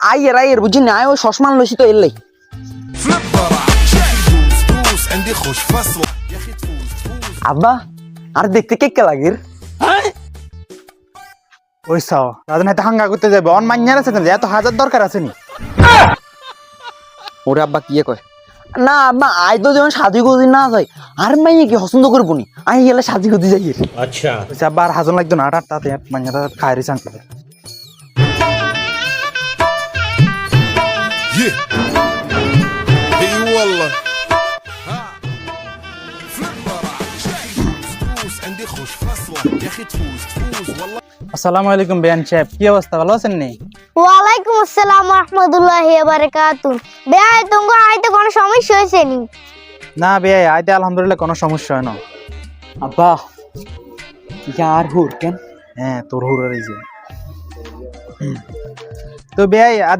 আইয়ের বুঝি না ও সসমান লইছি তো এলাই আব্বা আর দেখতে কে লাগের ওই সাও রাজন হাতে হাঙ্গা করতে যাবে অন মাইনার আছে কেন এত হাজার দরকার আছে নি ওরে আব্বা কি কয় না আব্বা আই তো যেমন সাজি গুজি না যাই আর মাইয়ে কি পছন্দ করবো নি আমি গেলে সাজি গুজি যাই अच्छा ওই আবার হাজন লাগতো না আটার তাতে মাইনাটা খায়রি চান اي والله عندي خوش فصله يا اخي تفوز والله আসসালামু আলাইকুম বেয়ান সাহেব কি অবস্থা ভালো আছেন নি ওয়ালাইকুম আসসালাম রাহমাতুল্লাহি ওয়া বারাকাতুহু বেয়াই তোমার আইতে কোনো সমস্যা হইছে নি না বেয়াই আইতে আলহামদুলিল্লাহ কোনো সমস্যা হয় না আব্বা ইয়ার হুর কেন হ্যাঁ তোর হুরার এই যে তো বেয়াই আর